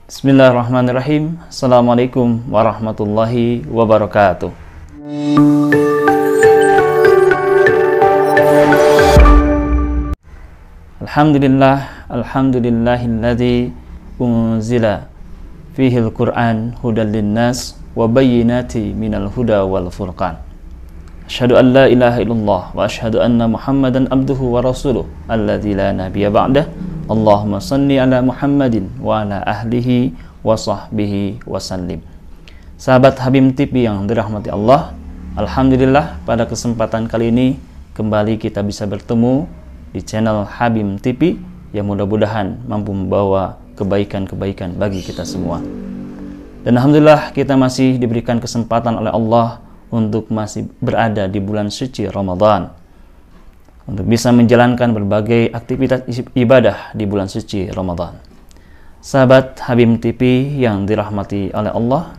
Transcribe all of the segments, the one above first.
Bismillahirrahmanirrahim. Assalamualaikum warahmatullahi wabarakatuh. Alhamdulillahilladzi unzila fihil Qur'an hudal linnas wa bayyinati minal huda wal furqan. Asyhadu an la ilaha illallah wa asyhadu anna Muhammadan abduhu wa rasuluh alladzi la nabiyya ba'dah. Allahumma salli ala Muhammadin wa ala ahlihi wa sahbihi wa sallim. Sahabat Habim TV yang dirahmati Allah, alhamdulillah pada kesempatan kali ini kembali kita bisa bertemu di channel Habim TV yang mudah-mudahan mampu membawa kebaikan-kebaikan bagi kita semua. Dan alhamdulillah kita masih diberikan kesempatan oleh Allah untuk masih berada di bulan suci Ramadan, untuk bisa menjalankan berbagai aktivitas ibadah di bulan suci Ramadan. Sahabat Habim TV yang dirahmati oleh Allah,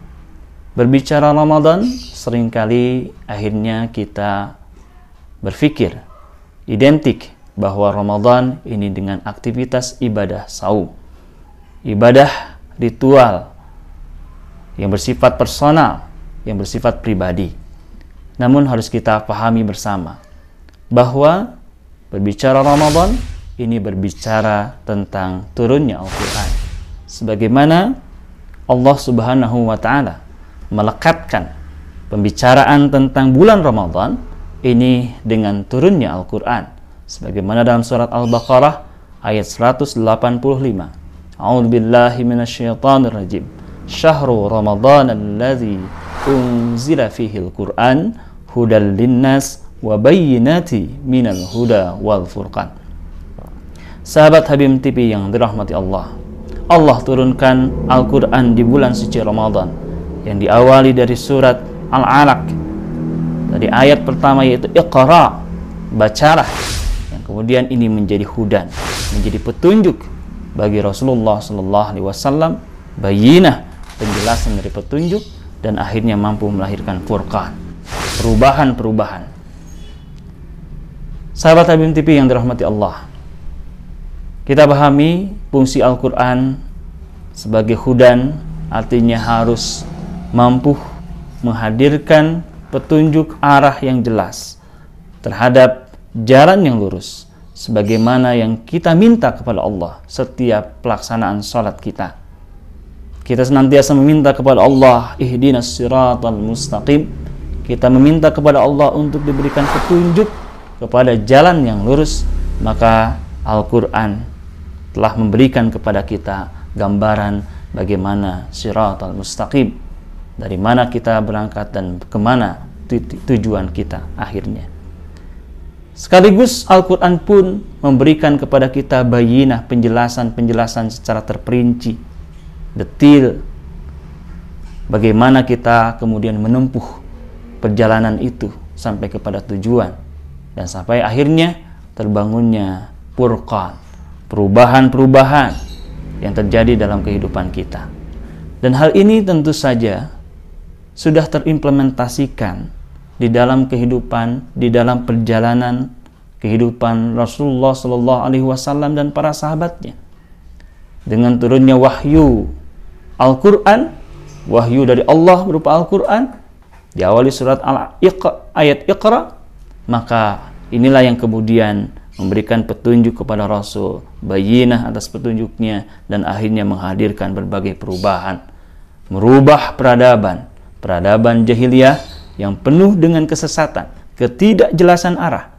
berbicara Ramadan seringkali akhirnya kita berpikir identik bahwa Ramadan ini dengan aktivitas ibadah saum, ibadah ritual yang bersifat personal, yang bersifat pribadi. Namun harus kita pahami bersama bahwa berbicara Ramadan ini berbicara tentang turunnya Al-Quran. Sebagaimana Allah Subhanahu wa Ta'ala melekatkan pembicaraan tentang bulan Ramadan ini dengan turunnya Al-Quran. Sebagaimana dalam surat Al-Baqarah ayat 185. A'udzubillahi minasyaitonir rajim. Syahrul Ramadan alladzi unzila fihil Qur'an hudal linnas wa bayyinati minal huda wal furqan. Sahabat Habim TV yang dirahmati Allah, Allah turunkan Al-Quran di bulan suci Ramadan yang diawali dari surat Al-Alaq, dari ayat pertama yaitu Iqra, bacalah, yang kemudian ini menjadi hudan, menjadi petunjuk bagi Rasulullah SAW, bayyinah, penjelasan dari petunjuk, dan akhirnya mampu melahirkan furqan, perubahan-perubahan. Sahabat Habim TV yang dirahmati Allah, kita pahami fungsi Al-Quran sebagai hudan, artinya harus mampu menghadirkan petunjuk arah yang jelas terhadap jalan yang lurus, sebagaimana yang kita minta kepada Allah setiap pelaksanaan sholat kita. Kita senantiasa meminta kepada Allah, ihdinas siratal mustaqim. Kita meminta kepada Allah untuk diberikan petunjuk kepada jalan yang lurus. Maka Al-Quran telah memberikan kepada kita gambaran bagaimana siratal mustaqim, dari mana kita berangkat dan kemana tujuan kita akhirnya. Sekaligus Al-Quran pun memberikan kepada kita bayinah, penjelasan-penjelasan secara terperinci, detil, bagaimana kita kemudian menempuh perjalanan itu sampai kepada tujuan, dan sampai akhirnya terbangunnya furqan, perubahan-perubahan yang terjadi dalam kehidupan kita. Dan hal ini tentu saja sudah terimplementasikan di dalam kehidupan, di dalam perjalanan kehidupan Rasulullah SAW dan para sahabatnya. Dengan turunnya wahyu Al-Quran, wahyu dari Allah berupa Al-Quran, diawali surat ayat Iqra, maka inilah yang kemudian memberikan petunjuk kepada Rasul, bayinah atas petunjuknya, dan akhirnya menghadirkan berbagai perubahan, merubah peradaban jahiliyah yang penuh dengan kesesatan, ketidakjelasan arah,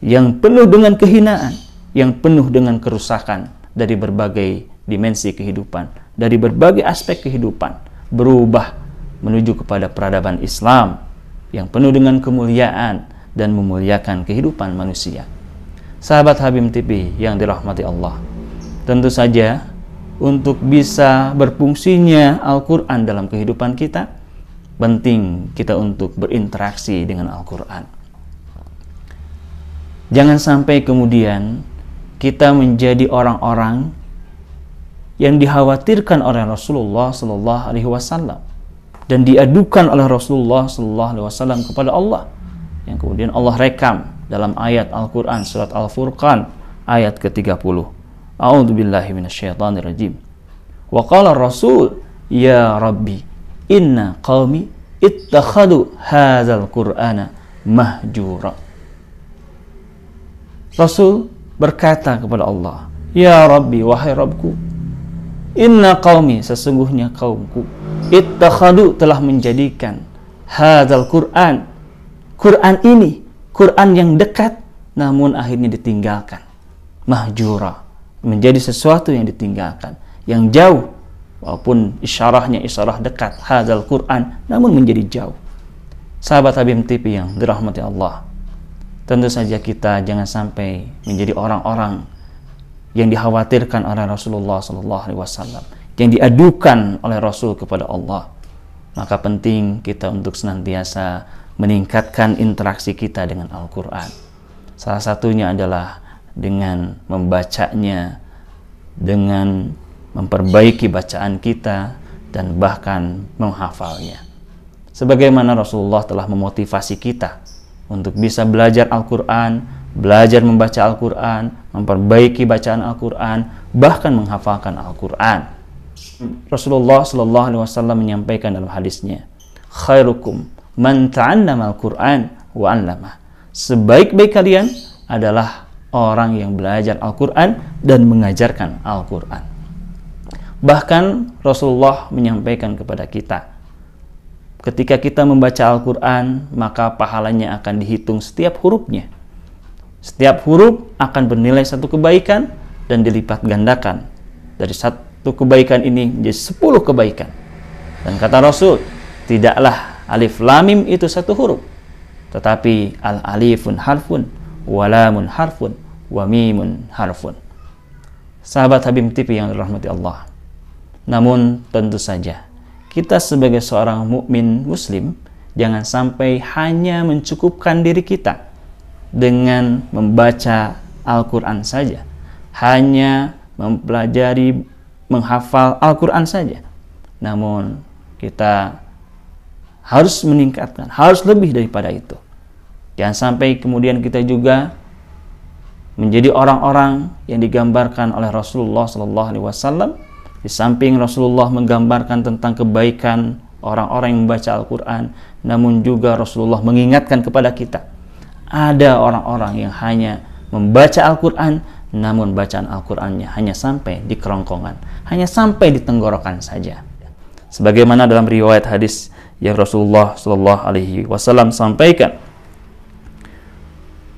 yang penuh dengan kehinaan, yang penuh dengan kerusakan dari berbagai dimensi kehidupan, dari berbagai aspek kehidupan, berubah menuju kepada peradaban Islam yang penuh dengan kemuliaan dan memuliakan kehidupan manusia. Sahabat Habim TV yang dirahmati Allah, tentu saja untuk bisa berfungsinya Al-Quran dalam kehidupan kita, penting kita untuk berinteraksi dengan Al-Quran. Jangan sampai kemudian kita menjadi orang-orang yang dikhawatirkan oleh Rasulullah SAW dan diadukan oleh Rasulullah SAW kepada Allah, yang kemudian Allah rekam dalam ayat Al-Quran surat Al-Furqan ayat ke-30. A'udzubillahi minasyaitonirrajim. Wa qala Rasul, ya Rabbi, inna qaumi ittakhadu hadzal Qur'ana mahjura. Rasul berkata kepada Allah, ya Rabbi, wahai Rabbku, inna qaumi, sesungguhnya kaumku, ittakhadu, telah menjadikan hadzal Qur'an, Qur'an ini, Qur'an yang dekat, namun akhirnya ditinggalkan. Mahjura, menjadi sesuatu yang ditinggalkan, yang jauh, walaupun isyarahnya isyarah dekat, hadzal Qur'an, namun menjadi jauh. Sahabat Habib TV yang dirahmati Allah, tentu saja kita jangan sampai menjadi orang-orang yang dikhawatirkan oleh Rasulullah SAW, yang diadukan oleh Rasul kepada Allah. Maka penting kita untuk senantiasa meningkatkan interaksi kita dengan Al-Quran. Salah satunya adalah dengan membacanya, dengan memperbaiki bacaan kita, dan bahkan menghafalnya. Sebagaimana Rasulullah telah memotivasi kita untuk bisa belajar Al-Quran, belajar membaca Al-Quran, memperbaiki bacaan Al-Quran, bahkan menghafalkan Al-Quran. Rasulullah SAW menyampaikan dalam hadisnya, khairukum man ta'allama Al-Quran wa 'allamah. Sebaik-baik kalian adalah orang yang belajar Al-Quran dan mengajarkan Al-Quran. Bahkan Rasulullah menyampaikan kepada kita, ketika kita membaca Al-Quran, maka pahalanya akan dihitung setiap hurufnya. Setiap huruf akan bernilai satu kebaikan dan dilipat gandakan. Dari satu kebaikan ini menjadi 10 kebaikan. Dan kata Rasul, tidaklah alif lam mim itu satu huruf, tetapi al-alifun harfun, walamun harfun, wa mimun harfun. Sahabat Habib TV yang dirahmati Allah, namun tentu saja kita sebagai seorang mukmin muslim jangan sampai hanya mencukupkan diri kita dengan membaca Al-Quran saja, hanya mempelajari, menghafal Al-Quran saja. Namun kita harus meningkatkan, harus lebih daripada itu. Jangan sampai kemudian kita juga menjadi orang-orang yang digambarkan oleh Rasulullah SAW. Di samping Rasulullah menggambarkan tentang kebaikan orang-orang yang membaca Al-Quran, namun juga Rasulullah mengingatkan kepada kita, ada orang-orang yang hanya membaca Al-Quran, namun bacaan Al-Qurannya hanya sampai di kerongkongan, hanya sampai di tenggorokan saja. Sebagaimana dalam riwayat hadis yang Rasulullah SAW sampaikan,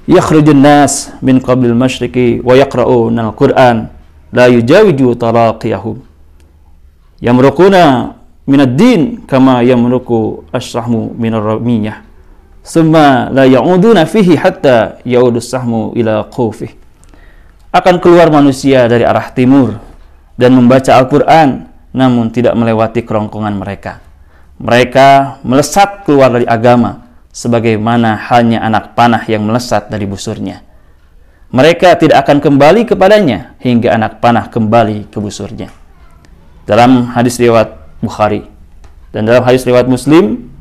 yakhrujun nas min qablil masyriqi wa yaqra'una al-Qur'an la yujawizu taraqiyahum yamruquna minad din kama yamruqu ash-shahmu minar ramiyah summa la ya'uduna fihi hatta ya'udu as-sahmu ila qufih. Akan keluar manusia dari arah timur dan membaca Al-Quran, namun tidak melewati kerongkongan mereka. Mereka melesat keluar dari agama sebagaimana halnya anak panah yang melesat dari busurnya. Mereka tidak akan kembali kepadanya hingga anak panah kembali ke busurnya. Dalam hadis riwayat Bukhari dan dalam hadis riwayat Muslim,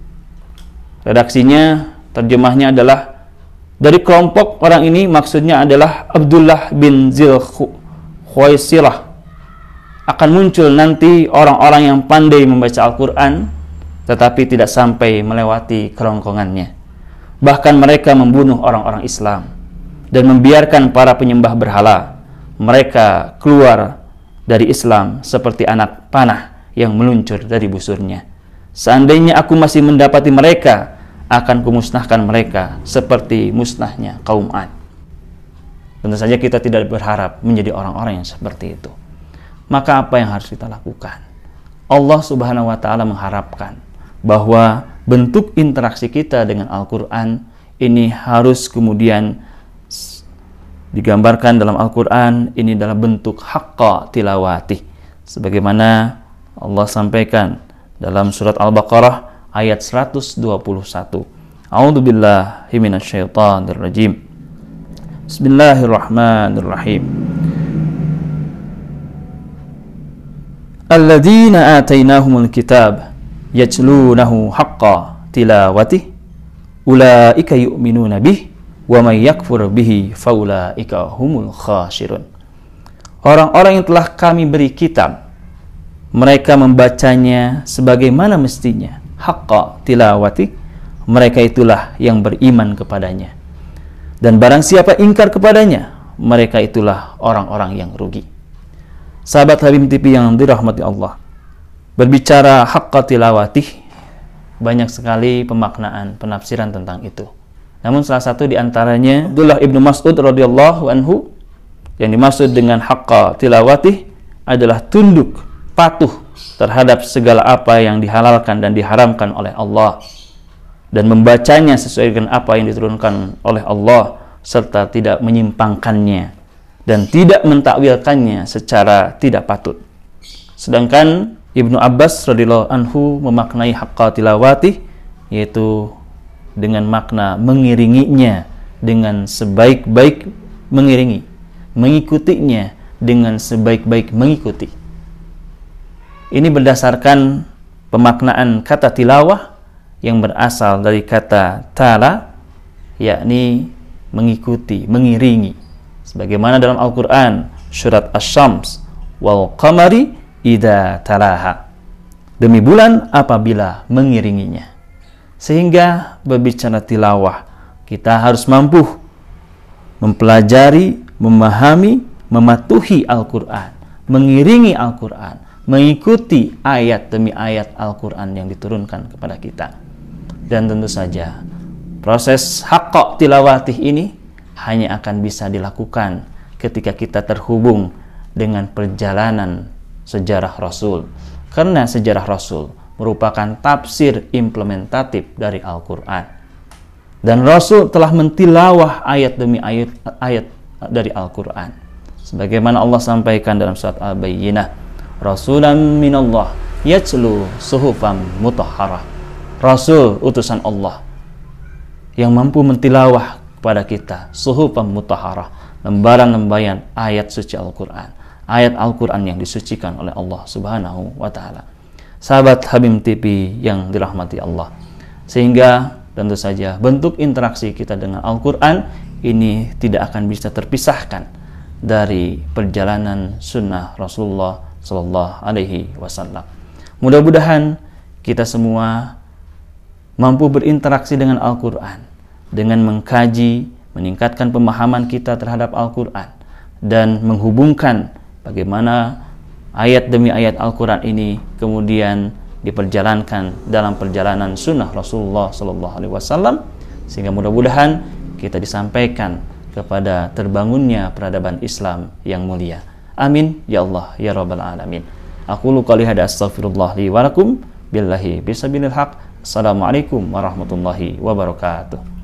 redaksinya, terjemahnya adalah, dari kelompok orang ini maksudnya adalah Abdullah bin Zil Khuwaisirah. Akan muncul nanti orang-orang yang pandai membaca Al-Quran tetapi tidak sampai melewati kerongkongannya. Bahkan mereka membunuh orang-orang Islam dan membiarkan para penyembah berhala. Mereka keluar dari Islam seperti anak panah yang meluncur dari busurnya. Seandainya aku masih mendapati mereka, akan kumusnahkan mereka seperti musnahnya kaum Ad. Tentu saja kita tidak berharap menjadi orang-orang yang seperti itu. Maka apa yang harus kita lakukan? Allah Subhanahu wa Ta'ala mengharapkan bahwa bentuk interaksi kita dengan Al-Quran ini harus kemudian digambarkan dalam Al-Quran ini dalam bentuk haqqa tilawati, sebagaimana Allah sampaikan dalam surat Al-Baqarah ayat 121. A'udzu billahi minasyaitonir rajim. Bismillahirrahmanirrahim. Alladzina atainahumul kitab yatlunahu haqqa tilawatih ulaika yu'minuna bih wa may yakfur bihi faulaika humul khasirun. Orang-orang yang telah kami beri kitab, mereka membacanya sebagaimana mestinya, haqqa tilawati, mereka itulah yang beriman kepadanya. Dan barang siapa ingkar kepadanya, mereka itulah orang-orang yang rugi. Sahabat Habib TV yang dirahmati Allah, berbicara haqqa tilawati, banyak sekali pemaknaan, penafsiran tentang itu. Namun salah satu di antaranya Abdullah ibnu Mas'ud radhiyallahu anhu, yang dimaksud dengan haqqa tilawati adalah tunduk, patuh terhadap segala apa yang dihalalkan dan diharamkan oleh Allah, dan membacanya sesuai dengan apa yang diturunkan oleh Allah, serta tidak menyimpangkannya dan tidak mentakwilkannya secara tidak patut. Sedangkan Ibnu Abbas radhiyallahu anhu memaknai haqqa tilawati yaitu dengan makna mengiringinya dengan sebaik-baik mengiringi, mengikutinya dengan sebaik-baik mengikuti. Ini berdasarkan pemaknaan kata tilawah yang berasal dari kata tala, yakni mengikuti, mengiringi. Sebagaimana dalam Al-Quran surat Asy-Syams, wal qamari idza talaha, demi bulan apabila mengiringinya. Sehingga berbicara tilawah, kita harus mampu mempelajari, memahami, mematuhi Al-Quran, mengiringi Al-Quran, mengikuti ayat demi ayat Al-Quran yang diturunkan kepada kita. Dan tentu saja proses haqqa tilawatih ini hanya akan bisa dilakukan ketika kita terhubung dengan perjalanan sejarah Rasul, karena sejarah Rasul merupakan tafsir implementatif dari Al-Quran, dan Rasul telah mentilawah ayat demi ayat dari Al-Quran, sebagaimana Allah sampaikan dalam surat Al-Bayyinah, Rasulan minallah yatlu suhufan mutahharah, Rasul utusan Allah yang mampu mentilawah kepada kita suhufan mutahharah, lembaran-lembaran ayat suci Al-Quran, ayat Al-Quran yang disucikan oleh Allah Subhanahu wa Ta'ala. Sahabat Habib TV yang dirahmati Allah, sehingga tentu saja bentuk interaksi kita dengan Al-Quran ini tidak akan bisa terpisahkan dari perjalanan sunnah Rasulullah Sallallahu Alaihi Wasallam. Mudah-mudahan kita semua mampu berinteraksi dengan Al-Quran dengan mengkaji, meningkatkan pemahaman kita terhadap Al-Quran, dan menghubungkan bagaimana ayat demi ayat Al-Quran ini kemudian diperjalankan dalam perjalanan sunnah Rasulullah Sallallahu Alaihi Wasallam, sehingga mudah-mudahan kita disampaikan kepada terbangunnya peradaban Islam yang mulia. Amin ya Allah ya Rabbal Alamin. Aqulu qouli hadza astaghfirullah li wa lakum billahi bisabilil haq. Assalamualaikum warahmatullahi wabarakatuh.